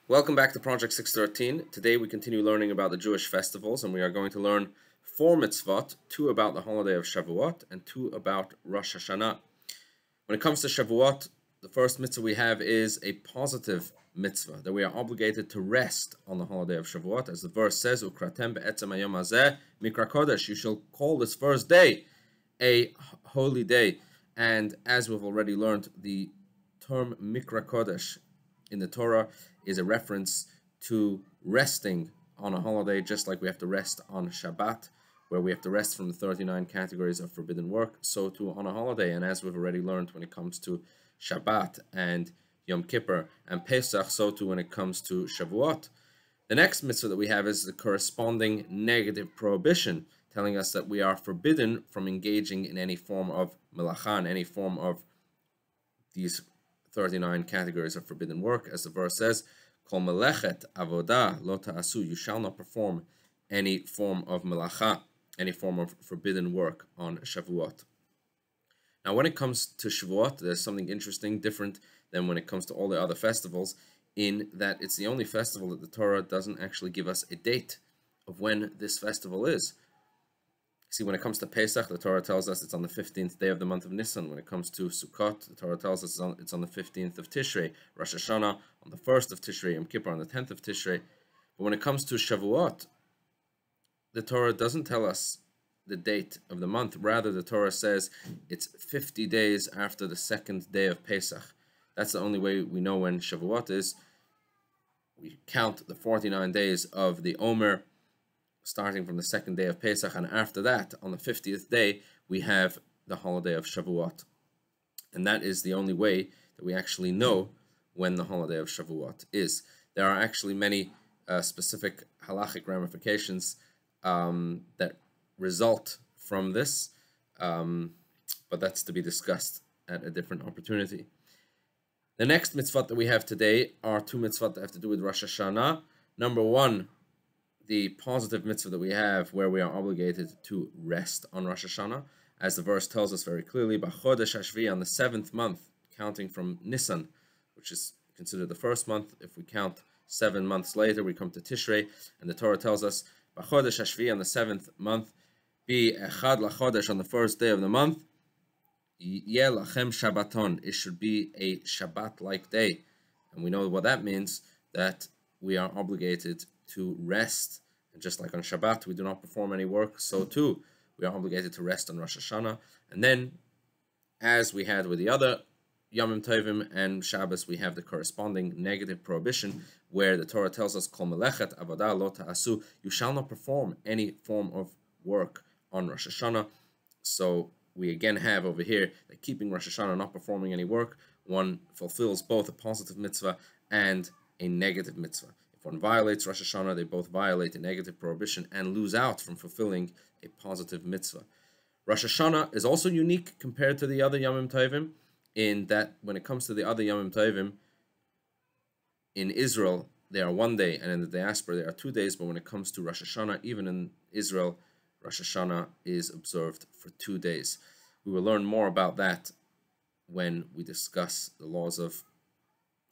Welcome back to Project 613. Today we continue learning about the Jewish festivals, and we are going to learn 4 mitzvot, 2 about the holiday of Shavuot and 2 about Rosh Hashana. When it comes to Shavuot, the first mitzvah we have is a positive mitzvah, that we are obligated to rest on the holiday of Shavuot. As the verse says, Ukratem be'etzem hayom hazeh mikra kodesh, you shall call this first day a holy day. And as we've already learned, the term mikra kodesh in the Torah is a reference to resting on a holiday, just like we have to rest on Shabbat, where we have to rest from the 39 categories of forbidden work, so too on a holiday. And as we've already learned when it comes to Shabbat and Yom Kippur and Pesach, so too when it comes to Shavuot. The next mitzvah that we have is the corresponding negative prohibition, telling us that we are forbidden from engaging in any form of melacha, in any form of these 39 categories of forbidden work. As the verse says, Kol melechet avodah lo ta'asu, you shall not perform any form of melacha, any form of forbidden work on Shavuot. Now, when it comes to Shavuot, there's something interesting, different than when it comes to all the other festivals, in that it's the only festival that the Torah doesn't actually give us a date of when this festival is. See, when it comes to Pesach, the Torah tells us it's on the 15th day of the month of Nisan. When it comes to Sukkot, the Torah tells us it's on the 15th of Tishrei. Rosh Hashana on the 1st of Tishrei. Yom Kippur on the 10th of Tishrei. But when it comes to Shavuot, the Torah doesn't tell us the date of the month. Rather, the Torah says it's 50 days after the second day of Pesach. That's the only way we know when Shavuot is. We count the 49 days of the Omer, starting from the second day of Pesach, and after that, on the 50th day, we have the holiday of Shavuot. And that is the only way that we actually know when the holiday of Shavuot is. There are actually many specific halachic ramifications that result from this, but that's to be discussed at a different opportunity. The next mitzvot that we have today are 2 mitzvot that have to do with Rosh Hashanah. Number 1, the positive mitzvah that we have, where we are obligated to rest on Rosh Hashanah, as the verse tells us very clearly, B'chodesh Hashvi, on the 7th month, counting from Nisan, which is considered the first month. If we count 7 months later, we come to Tishrei, and the Torah tells us, B'chodesh Hashvi, on the 7th month, Bi echad lachodesh, on the first day of the month, Yeh lachem Shabbaton, it should be a Shabbat-like day. And we know what that means, that we are obligated to rest. And just like on Shabbat, we do not perform any work, so too, we are obligated to rest on Rosh Hashanah. And then, as we had with the other Yomim Tovim and Shabbos, we have the corresponding negative prohibition, where the Torah tells us, Kol melechet avodah lo ta'asu, you shall not perform any form of work on Rosh Hashanah. So we again have over here that keeping Rosh Hashanah, not performing any work, one fulfills both a positive mitzvah and a negative mitzvah. If one violates Rosh Hashanah, they both violate a negative prohibition and lose out from fulfilling a positive mitzvah. Rosh Hashanah is also unique compared to the other Yomim Tovim, in that when it comes to the other Yomim Tovim, in Israel, they are 1 day, and in the diaspora, they are 2 days. But when it comes to Rosh Hashanah, even in Israel, Rosh Hashanah is observed for 2 days. We will learn more about that when we discuss the laws of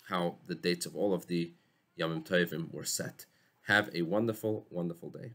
how the dates of all of the Yomim Tovim were set. Have a wonderful, wonderful day.